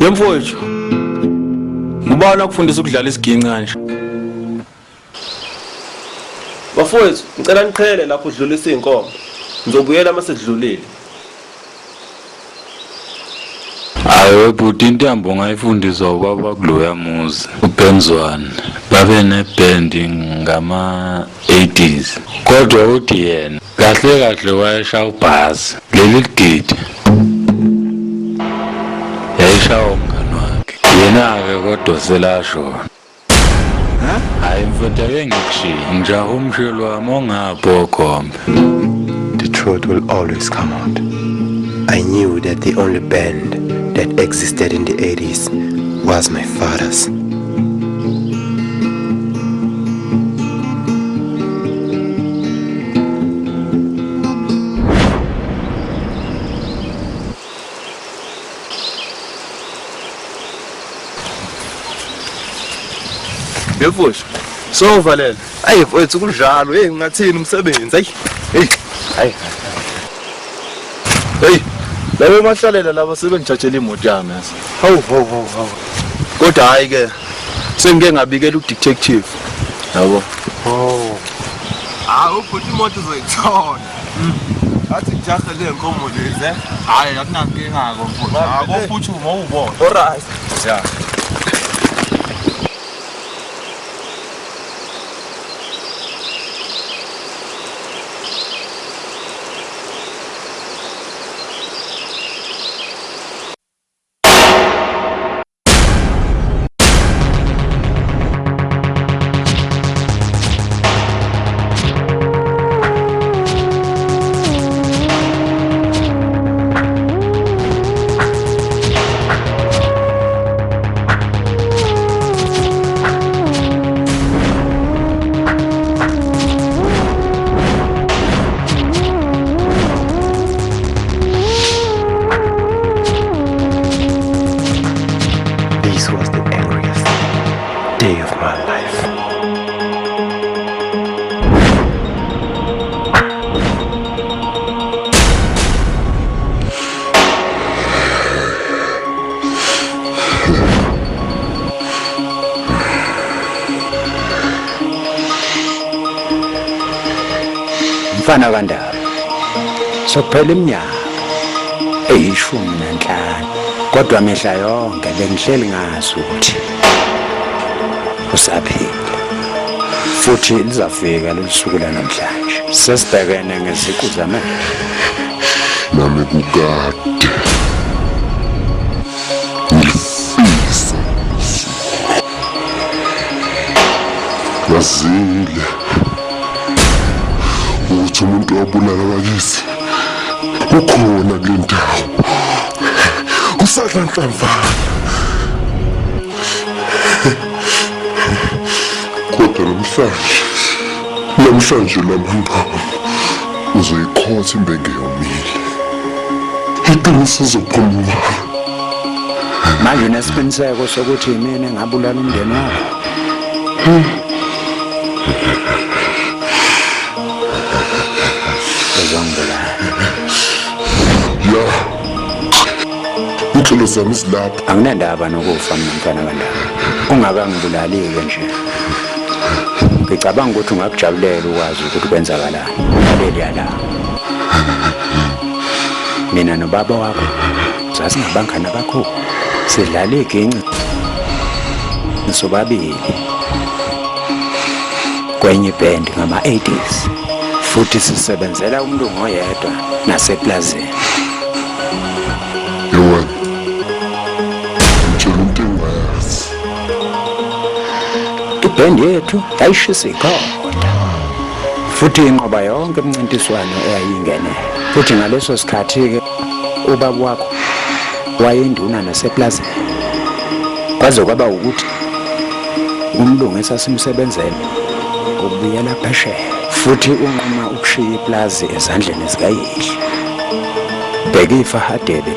Wemfowethu. Ngubani akufundisa ukudlala isiginci kanje? Bafowethu, ngicela niqhele lapho udlulisa inkomo. Ngizobuyela mase sidlulile. Hayi bhuti intambo ngayifundiswa ubaba kuloya muzi uBenzwane babe neband ngama 80s kodwa uthi yena kahle wayesha ubhasi leli gate yayisha umngani wakhe yena ke kodwa selashona hayi mfowethu ake ngikushiye ngijaha umshilo wami ongapho khombe. The truth will always come out. I knew that the only band that existed in the 80s was my father's. Yefusha. So Valela. Hayi mfowethu kunjalo, ngathini umsebenzi. Hayi. Hey. Labo mahlalela laba sebengijajela imoto yami yasa. Hawu. Kodwa hayi ke sengike ngabikela udetective. Yabo. Ubhuti imoto uzoyithola. Athi jaha lenkomo lezi. Hayi akunankinga ko mfowethu. Akophuthuma ubona. Alright. Yeah. This was the angriest day of my life. Mfana kaNdaba sokuphela iminyaka eyishumi nanhlanu kodwa mihla yonke bengihleli ngazi ukuthi usaphila futhi lizafika lesuku lanamhlanje sesibhekene ngeziqu zamehlo nami kukade ngifisa ngazile ukuthi umuntu wabulala bakithi ukhona kule ndawo usadlanhlamvana kodwa namhlanje lamambama uzoyikhotha imbenge yomile iqiniso uzophumula manje unesiqiniseko sokuthi yimina engabulala umndeni wakho ya inhlolo zami zilapha anginandaba nokufa mina mfana kaNdaba ungakangibulali-ke nje ngicabanga ukuthi ungakujabulela ukwazi ukuthi kwenzakalani ngaleliya la mina nobaba wakho sasingabangani abakhulu sidlala iginci sobabili kwenye ibhendi ngama-80s futhi sisebenzela umlungu oyedwa naseplazini. yewena ngitshela into engayazi Ibhendi yethu yayishisa ikhoda futhi inqoba yonke imncintiswano eyayingene futhi ngaleso sikhathi-ke ubaba wakho wayenduna naseplazini kwaze kwaba ukuthi umlungu esasimsebenzela ukubuyela phesheya futhi unquma ukushiya iplazi ezandleni zikayihlo. Bhekifa Hadebe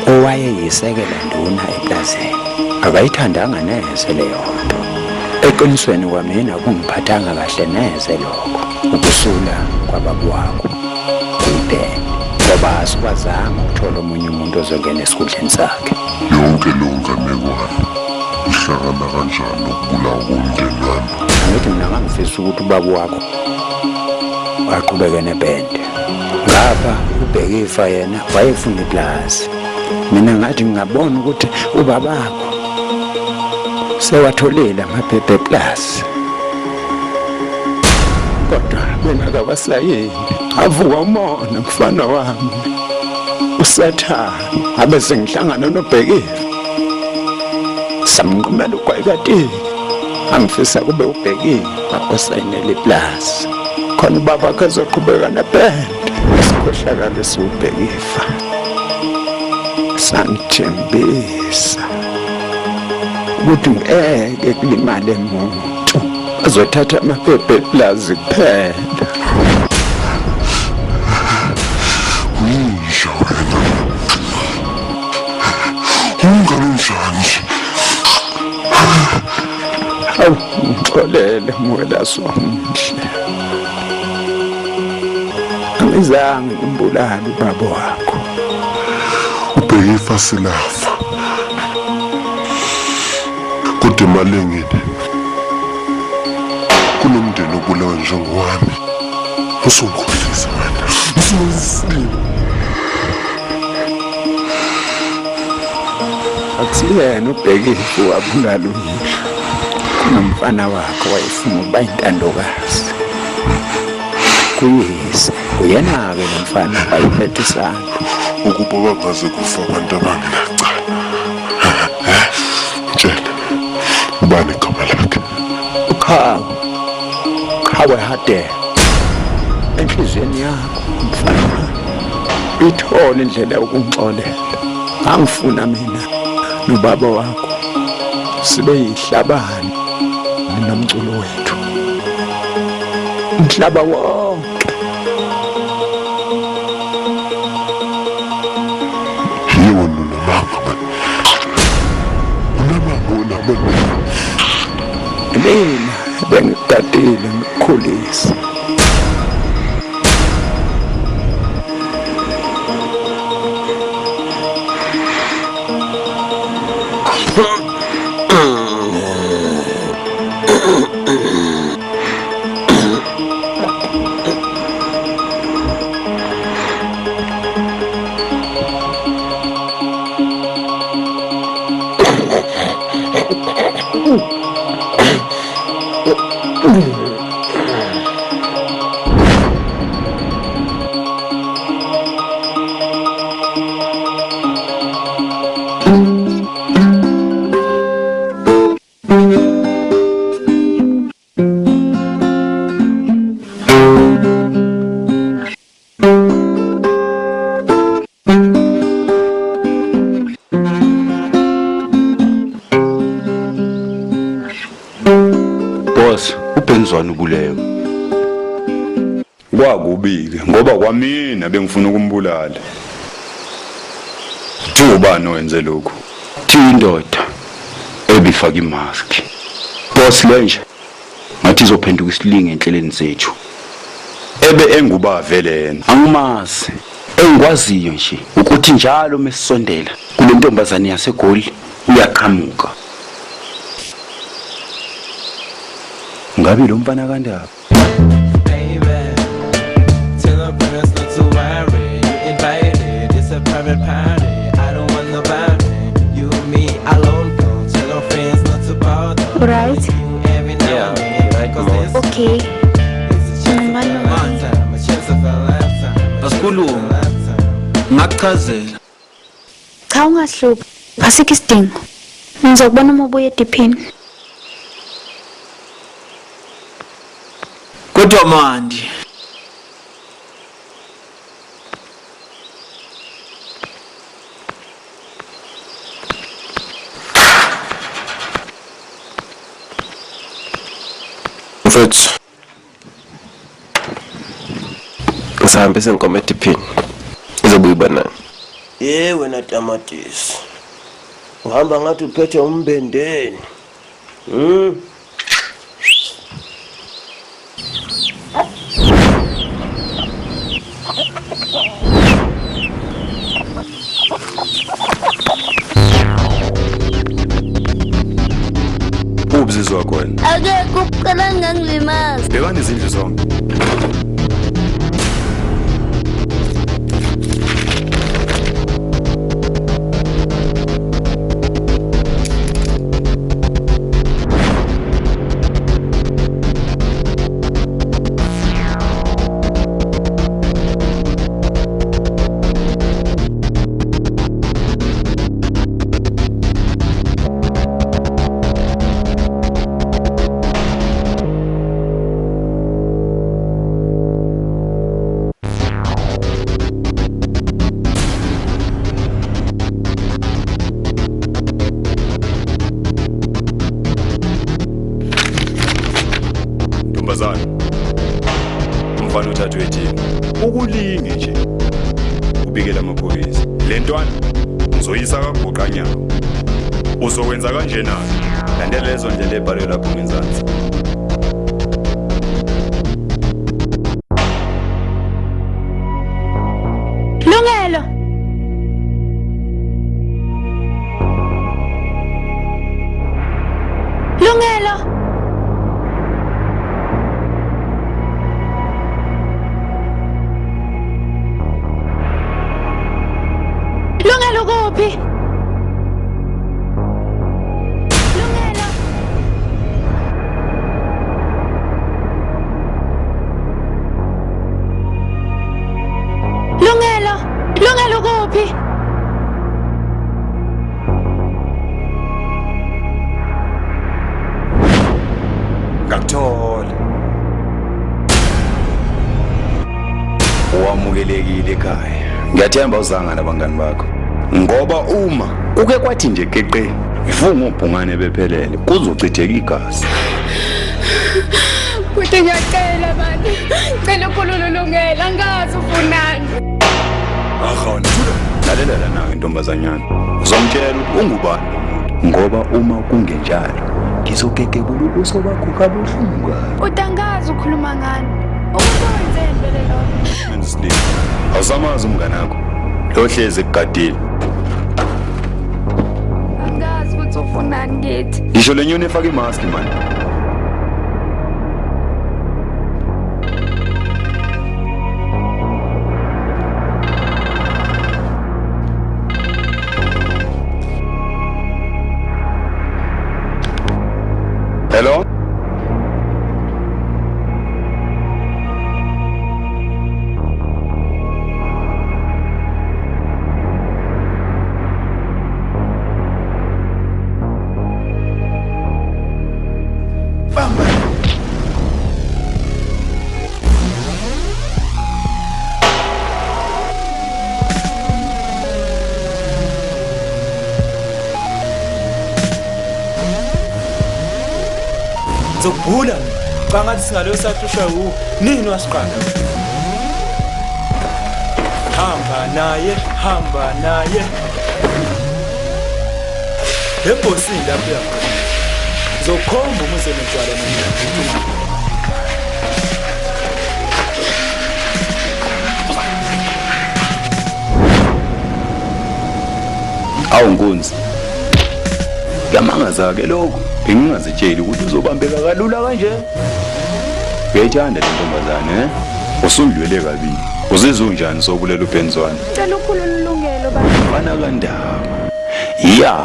owayeyisekela nduna eplazini akayithandanga neze leyo nto. Eqinisweni kwamina kungiphathanga kahle neze lokho ukusula kwababa wakho kuyibhendi ngoba asikwazanga ukuthola omunye umuntu ozongena esikhundleni sakhe. Yonke leyo nganekwane ihlangana kanjani ukubulawa komndeni wami? Angithi mina ngangifisa ukuthi ubaba wakho waqhubeke nebhende. Ngapha uBhekifa yena wayefuna iplazi. Mina ngathi ngingabona ukuthi ubabakho sewatholile amaphepha eplazi. Kodwa mina kabasayini avuka umona mfana wami uSathane abe sengihlangana noBhekifa samnqumela uGwayikatini angifisa kube uBhekifa osayinele iplazi khona ubaba wakhe ezoqhubeka nebhende esikhohlakala siuBhekifa sangithembisa ukuthi ngeke kulimale umuntu azothatha amaphepha eplazi kuphela. Ungisho wena unganjani? Awu ngixolele mwelaso omhle, angizange ngimbulale ubaba wakho. uBhekifa silafa kodwa emalengeni kunomndeni obulawa njengowami. Usungikhohlisa wena, usungizisile. Akusiyena uBhekifa wabulala uyihlo, kunomfana wakho wayefuna ukuba intandokazi kuyise. Uyena-ke lo mfana wayephethe isandla ukuba bangaze kufa abantu abanginacala. Mtshela ubani igama lakhe? Ukhawe Hadebe. Enhliziyweni yakho mfana ithole indlela yokungixolela. Angifuna mina nobaba wakho sibe yihlabani nomculo wethu umhlaba wonke. Yiwo nonamanga unamanga Mina bengikadile ngikukhulisa. Boss, ubhenzwana ubuleyo. Kwakubike ngoba kwamina bengifuna ukumbulala. Ubani owenze lokho? Indoda ebifaka imask. Boss lenje ngathi izophenduka isilinge enhleleni zethu. Ebe enguba vele yena. Angimazi. Engikwaziyo nje ukuthi njalo mesisondela kule ntombazane yaseGoli uyaqhamuka. Ngabe lo mfana kandaba? Right? Yeah, right, boss. Okay. Asikhuluma. Ngakuchazela. Cha ungahluphi. Asikho isidingo. Ngizokubona uma ubuye ediphini. Kodwa manje Mfethu ngisahambe senkomo ediphini izobuya banani. Wena tamatisi uhamba ngathi uphethe umbendeni. Uyangilimaza. Bhekani izindlu zonke. Ntombazana, umfana uthathwe ejele. Ukulinge nje. Ubikela amaphoyisa. Le ntwana ngizoyisa kagoqanyawo. Uzokwenza kanje nazo. Landela lezo ndlela ebhalwe lapho ngenzansi. Lungelo. Lungelo. Lungelo kuphi? Lungelo. Lungelo. Lungelo kuphi? Ngakuthola. Wamukelekile ekhaya. Ngiyathemba uzanga nabangani bakho. Ngoba uma kuke kwathi nje geqe ifunga ubhungane bephelele kuzochitheka igazi. Kuthi ngiyacela manje. Cela ukhulule Lungelo, angazi ufunani. Akhona. Lalela nawe ntombazanyana. Uzomtshela ungubani umuntu ngoba uma kungenjalo ngizogegekula ubuso bakho kabuhlungu. Utangazi ukhuluma ngani? Umuntu wenzeni vele lo? Menzisile. Awusamazi umngane wakho. Lo hlezi ekugadile. Angazi ukuthi ufunani ngithi. Ngisho lenyoni efaka imask man. Hello? Zokubhula cha ngathi singalo sathusha nini wasiqala hamba naye ebhosini lapha yakho zokhomba umuze notshwala mina Awunkunzi. Yamangaza ke lokho. Bengingazitsheli ukuthi uzobambeka kalula kanje. Uyayithanda le ntombazane, Usundlwele kabili. Uzizwe unjani sokulela uBenzwana? Cela ukhulule Lungelo baba. Bana kandaba. Ya,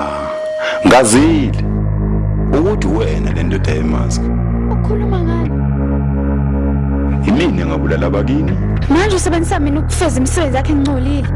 ngazile. Ukuthi wena le ndoda yemask. Ukhuluma ngani? Yimini ngabulala bakini. Manje usebenzisa mina ukufeza imisebenzi yakhe engcolile.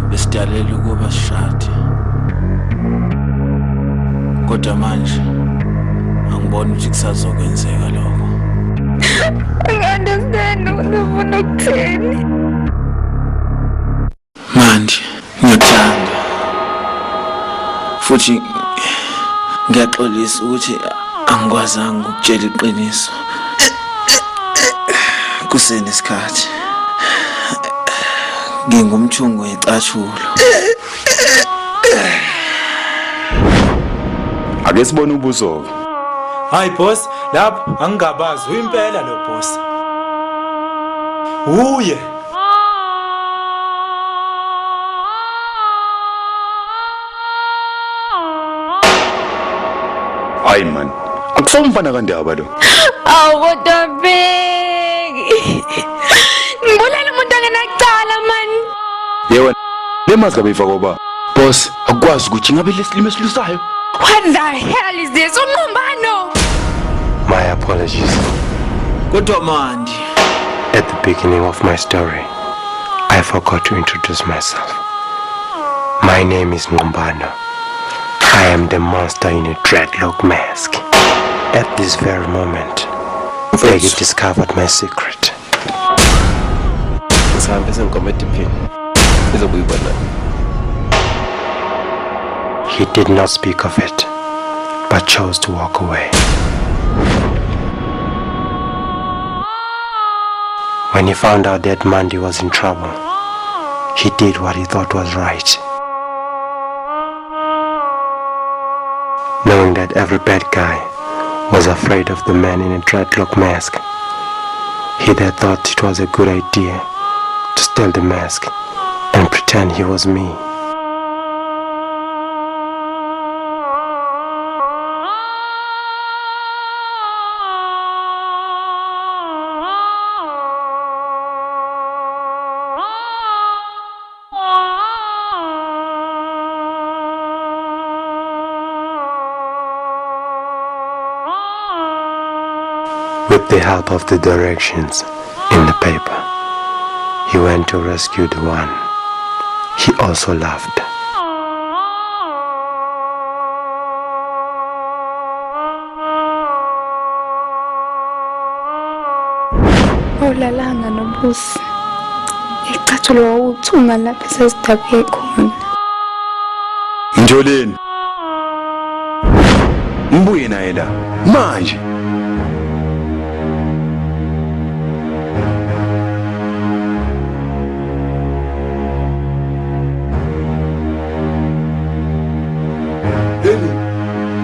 Besidalela ukuba sishade. Kodwa manje angiboni ukuthi kusazokwenzeka lokho. Understand ufuna ukuthini? Manje ngiyathanda futhi ngiyaxolisa ukuthi angikwazanga ukutshela iqiniso kusenesikhathi. Ngingumthungo wecathulo. Ake sibone ubuso. Hayi boss, lapho angingabazi uyimpela lo boss. Uye. Hayi man, akusomfana kandaba lo. Awu kodwa beki. Ngibulala umuntu angenacala man. Yewe, le maska beyifaka oba. Boss, akwazi ukuthi ngabe lesilimo esilusayo. What the hell is this? Unqumbano. My apologies. Kodwa mandi, At the beginning of my story, I forgot to introduce myself. My name is Ngumbano. I am the monster in a dreadlock mask. At this very moment, Peggy discovered my secret. Ngisahambe senkomo ediphini. Izobuyibona. He did not speak of it, but chose to walk away. When he found out that Mandy was in trouble, he did what he thought was right. Knowing that every bad guy was afraid of the man in a dreadlock mask, he then thought it was a good idea to steal the mask and pretend he was me. With the help of the directions in the paper, he went to rescue the one he also loved. Awulalanga nobusi. Icathulo wawuthunga lapha esesidabeke khona. Njoleni. Mbuye naye la. Manje.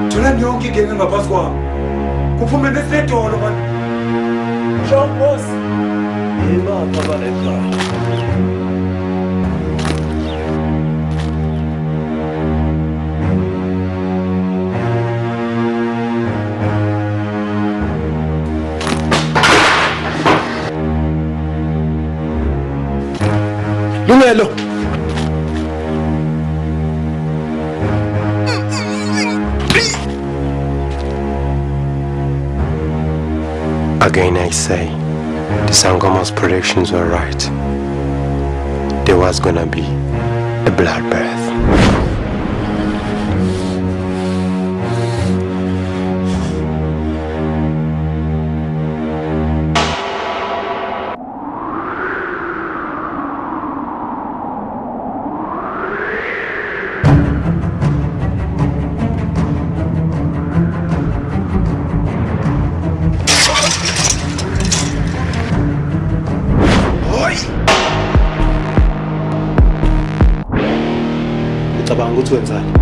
Thulani yonke igenge ngaphansi kwami. Kuphume nesidolo man. Shong boss. Yimapha baleka. Lungelo. Again I say, the Sangomo's predictions were right. There was gonna be a bloodbath. Ucabanga ukuthi wenzani?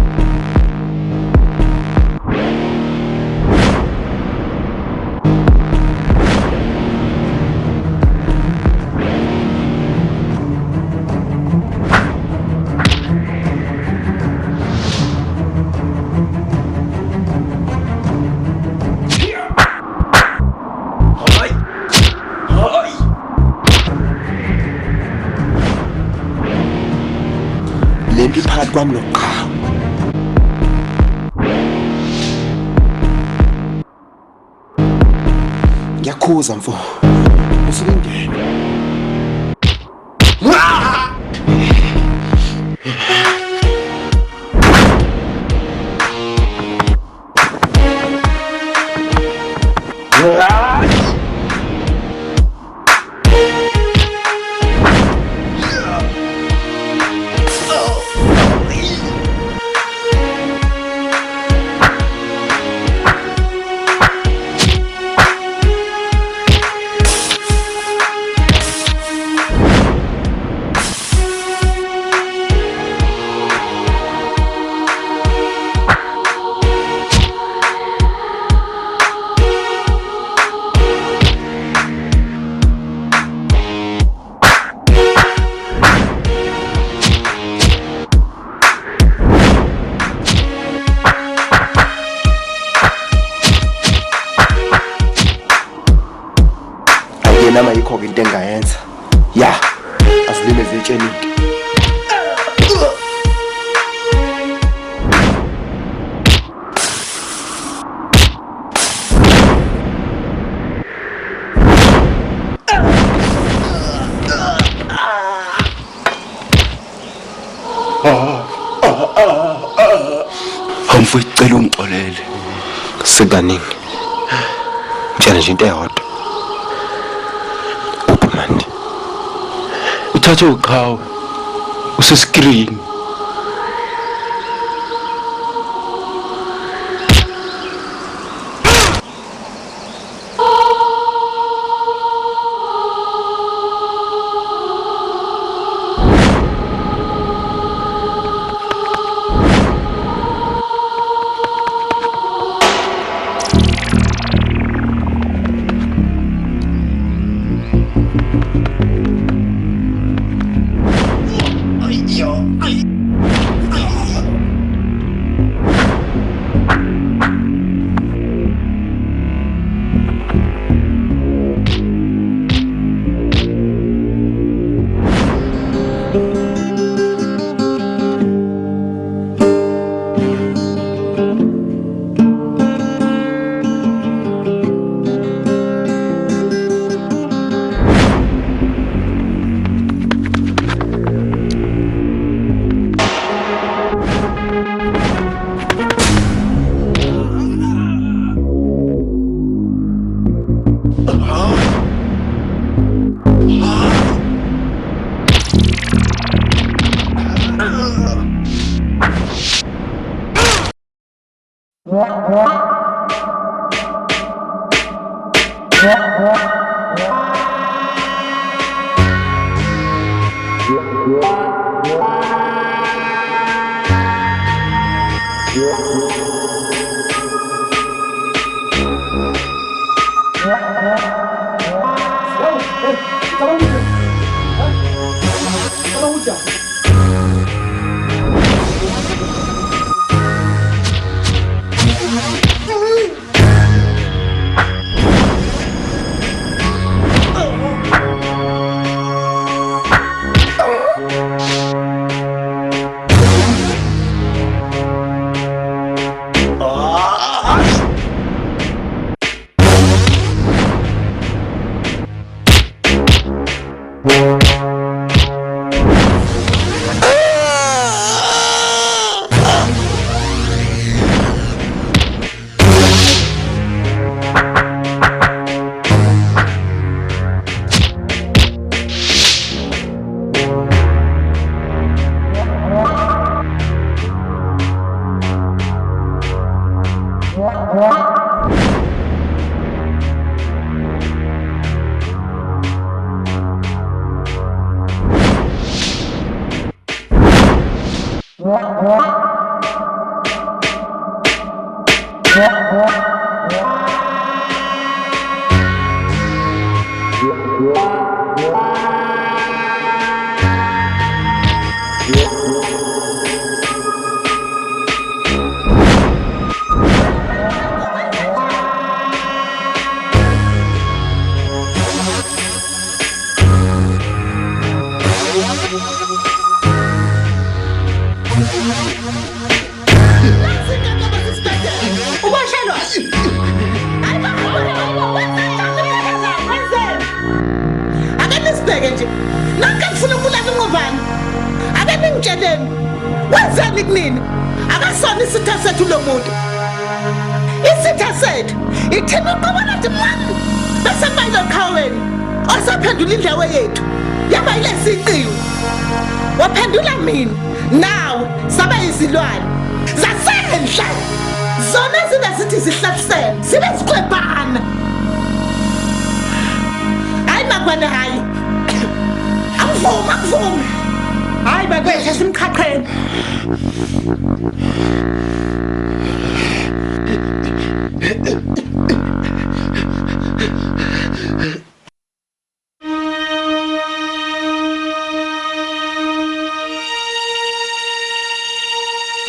Lempi phakathi kwami noqhawe. Ngiyakhuza mfo. Usungena. ayikho-ke into engayenza ya asilime zetshenile. Mfowethu cela ungixolele. Sikaningi. Mtshela nje into eyodwa. Manje. Uthathe uqhawe. Usescreen.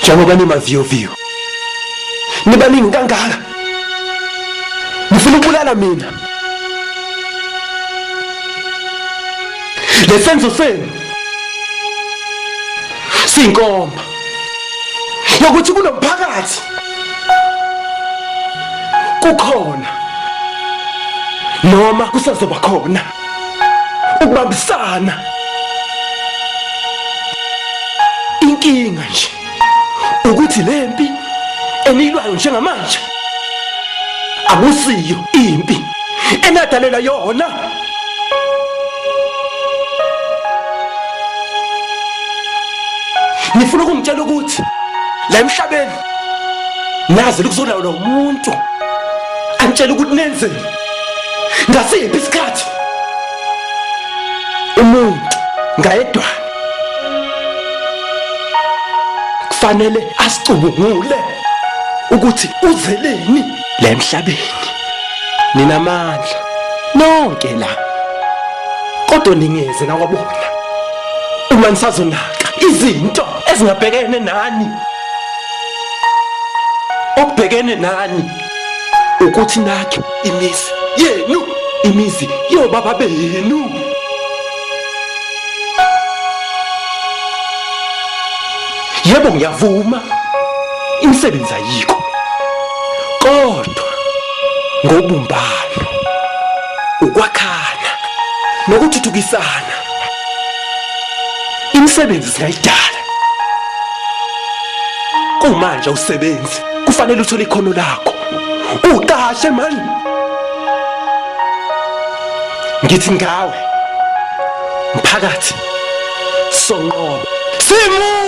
Njengoba nimaviyo-viyo nibaningi kangaka nifuna ukubulala mina Lesenzo senu sinkomba yokuthi kunomphakathi kukhona noma kusazoba khona ukubambisana. Inkinga nje ukuthi lempi enilwayo njengamanje akusiyo impi enadalela yona. Ngifuna ukumtshela ukuthi la emhlabeni naze likuzolawula umuntu antshela ukuthi nenzeni ngasiphi isikhathi umuntu ngayedwana kufanele asicubungule ukuthi uzeleni la emhlabeni. Ninamandla nonke la kodwa ningeze nakwabona uma nisazonaka izinto ezingabhekene nani. Okubhekene nani ukuthi nakhe imizi yenu, imizi yobaba benu. Yebo ngiyavuma imisebenzi ayikho kodwa ngobumbano, ukwakhana nokuthuthukisana imisebenzi singayidala. Kumanje usebenzi kufanele uthole ikhono lakho uqashe manje. Ngithi ngawe mphakathi sonqoba simunye.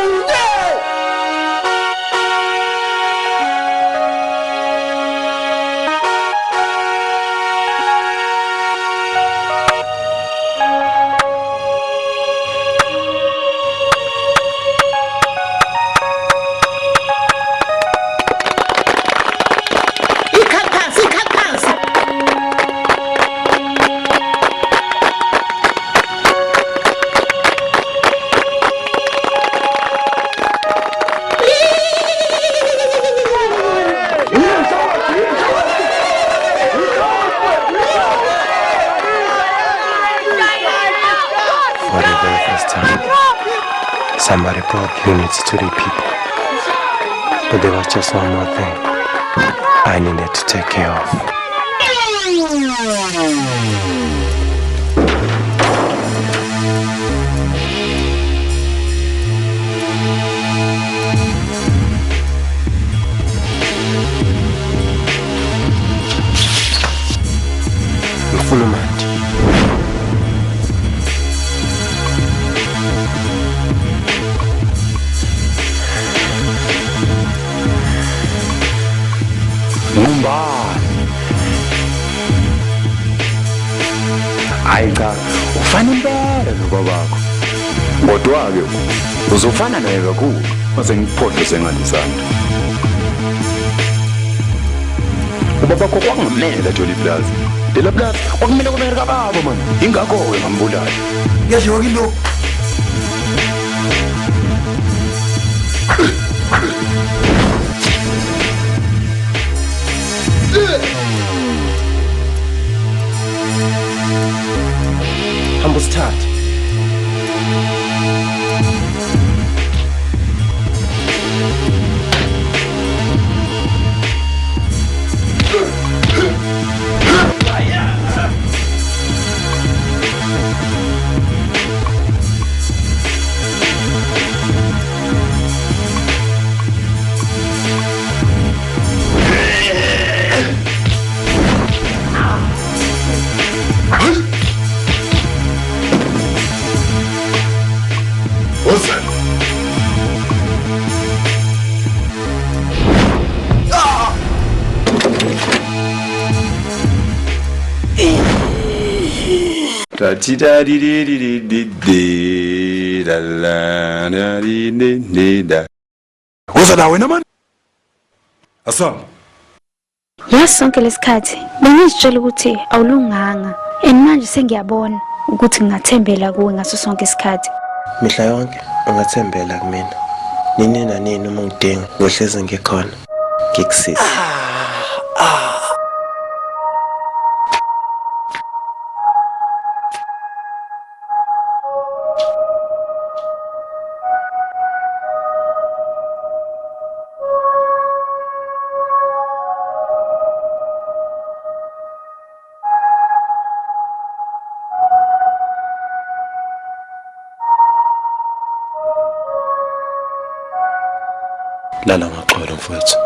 Somebody brought unity to the people, but there was just one more thing I needed to take care of. Mfulumandi. Hayi cha, ufana impela nobabakho. Kodwa-ke uzofana naye kakhulu mase ngikuphodlose ngalisanda. Ubabakho kwangamele athola iplazi. Lela plazi kwakumele kube kababa manje. Ingakho-ke ngambulala. Yazwa into Hamba usithathe. Uza na wena man? Asam. Yazi sonke lesikhathi bengizitshela ukuthi awulunganga and manje sengiyabona ukuthi ngingathembela kuwe ngaso sonke isikhathi. Mihla yonke ungathembela kumina. Nini nanini uma ngidinga ngohleze ngikhona ngikusiza. Lala ngacholo mfowethu.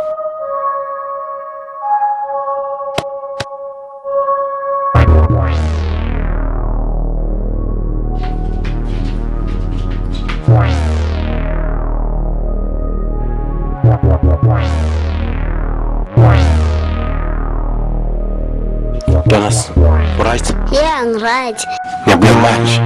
Donas, right? Yeah, I'm right. Ngiyabuya manje.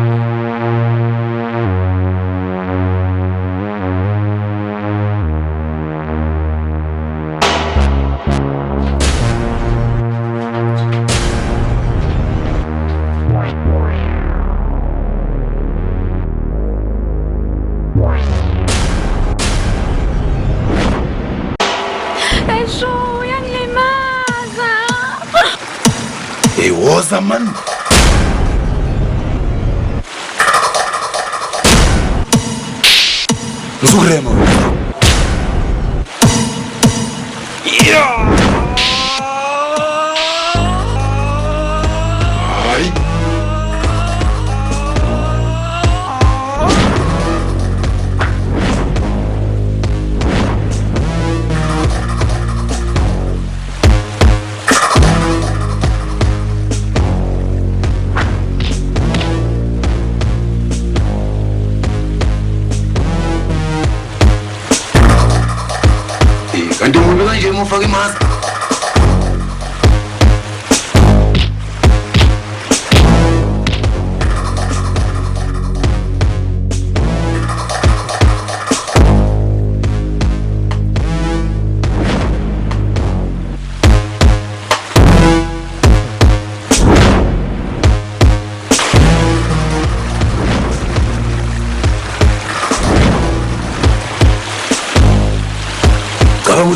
Esho, uyangilimaza. Hey, woza man. Ngizokurema. Hayi. Kanti umuntu kanje umufaka imask.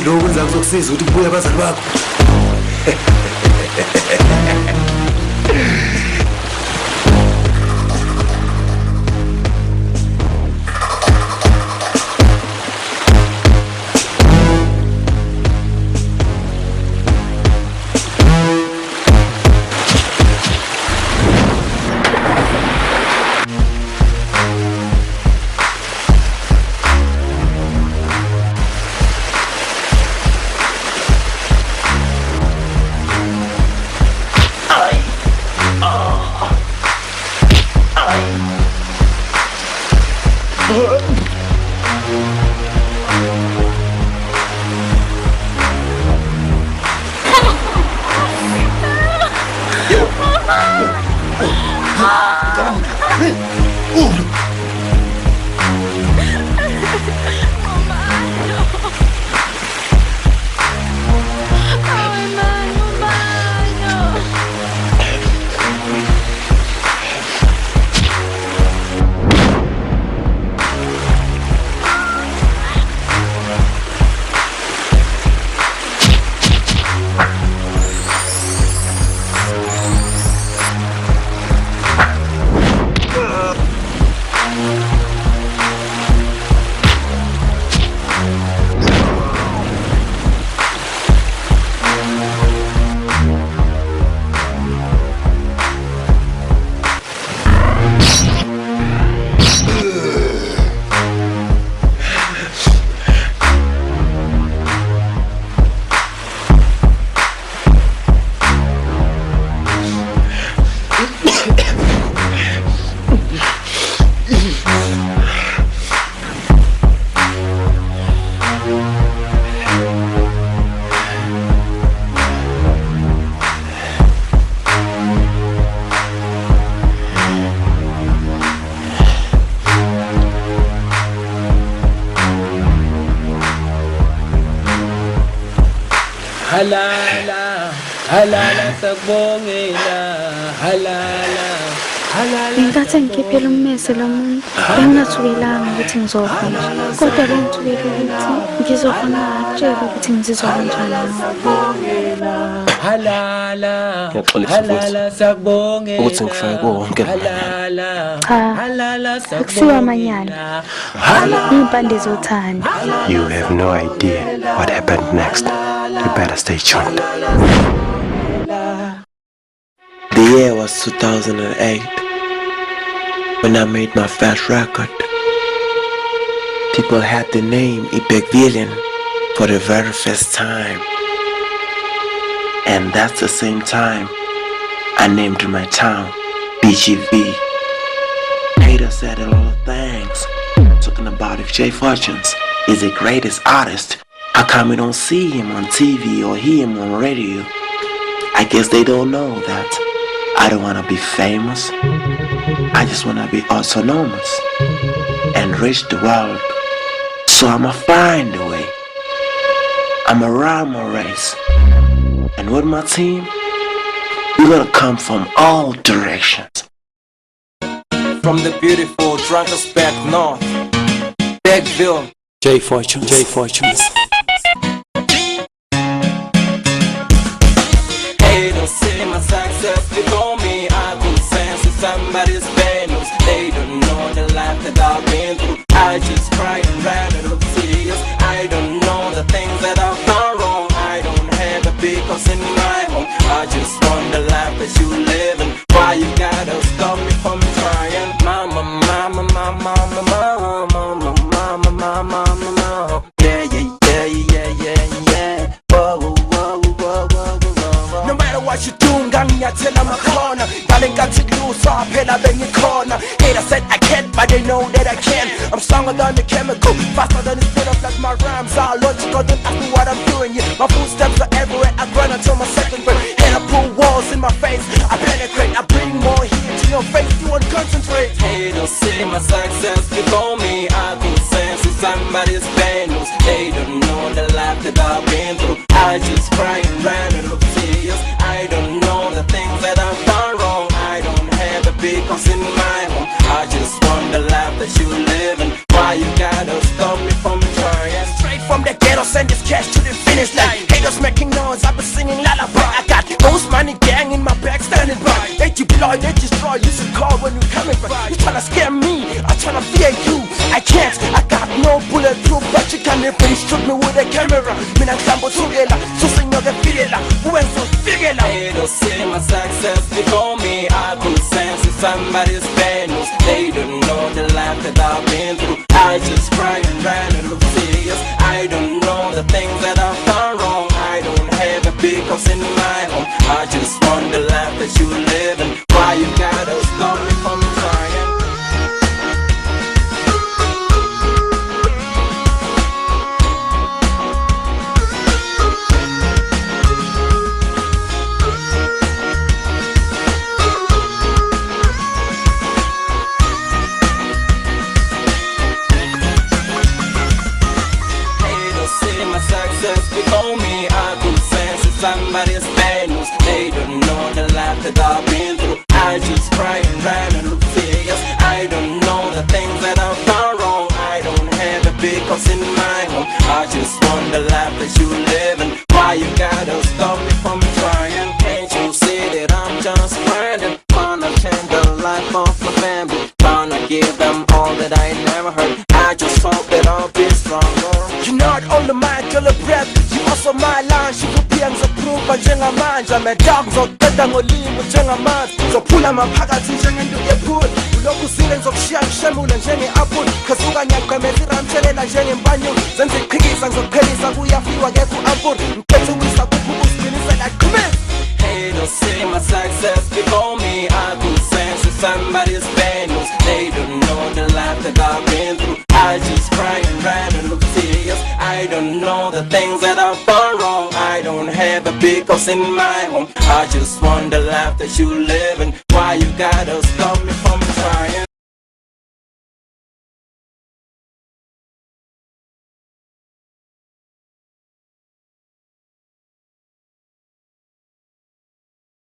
Lo kwenza kuzokusiza ukuthi kubuye abazali bakho. Halala, halala sakubongela, halala, halala. Ngenkathi ngikhiphela ummese lo muntu, bengingathukilanga ukuthi ngizofa nje. Kodwa bengithukile ukuthi ngizokhona ukutshela ukuthi ngizizwa kanjani. Halala, halala sakubongela. ukuthi ngifake konke Cha, akusiwa amanyala. Iy'mpande zothando. You have no idea what happened next. You better stay tuned. The year was 2008 when I made my first record. People had the name Ibek Villain for the very first time. And that's the same time I named my town BGV. Haters said a lot of things, talking about if Jay Fortunes is the greatest artist, how come we don't see him on TV or hear him on radio? I guess they don't know that I don't want to be famous. I just want to be autonomous and reach the world. So I'ma find a way. I'ma run my race. And with my team, we're gonna come from all directions. From the beautiful Drakensberg North, Beckville, Jay Fortune. They don't see my success before me. I could sense that somebody's famous. They don't know the life that I've been through. I just cry and rather look serious. I don't know the things that I've done wrong. I don't have a big house in my home. I just want the life that you live in. Why you gotta stop me from trying? Mama, mama, mama, mama, mama, mama, mama, mama, mama. Yeah, yeah, yeah, yeah, yeah, yeah. Whoa, whoa, whoa, whoa, whoa, whoa. No matter what you do, ngangiyathela amakhona ngale nkathi kuluswa phela bengikhona. Haters said I can't, but they know that I can. I'm stronger than the chemical, faster than the speed of like my rhymes are logical. Don't ask me what I'm doing, yeah. My footsteps are everywhere. I run until my second grade. And I pull walls in my face. I penetrate, I bring more heat to your face. You won't concentrate. They don't see my success before me. I can sense that somebody's famous. They don't know the life that I've been through. I just cry and run and look serious. I don't know the things that I've done wrong. I don't have a big house in my home. I just want the life that you live in. Why you gotta stop me from trying? Straight from the ghetto, send this cash to the finish line. Haters making noise, I've been singing lullaby. I got most money gang in my back standing by. They deploy, they destroy, you should call when you coming back. You tryna scare me, I tryna fear you. I can't, I got no bulletproof, but you can't even shoot me with a camera. Mina clambo together, so sing your fidela. Who else will figure out? They don't see my success before me. I can sense that somebody's famous. They don't know the life that I've been through. I just cry and run and look serious. I don't know the things that I've done wrong. I don't have a big house in my home. I just want the life that you live in. Why you gotta stop me from trying? Success before me, I could sense that somebody's famous. They don't know the life that I've been through. I just cry and run and look serious. I don't know the things that I've done wrong. I don't have a big house in my home. I just want the life that you live in. Why you gotta stop me from trying? Can't you see that I'm just grinding? Wanna change the life of my family. Wanna give them all that I never heard. I just hope that I'll be stronger. You're not only my girl of breath, you also my line. She could be ngizokhuluma njengamanje. Amedog ngizodeda ngolimi njengamanzi. Ngizophula maphakathi njengendu yephula. Ulokhu usile ngizokushiya ngishemule njenge-apple. Khasuka ngiyagqemeza iramthelela njengempanyula. Zenza iqhikisa ngizokuphelisa kuyafiwa kekho u-ampule. Ngikhethe uwisa kuphi ukusiqinisela qhumisa. They don't see my success before me. I could sense that somebody's famous. They don't know the life that I've been through. I just cry and run and look serious. I don't know the things that I've done wrong. I don't have a big house in my home. I just want the life that you live in. Why you gotta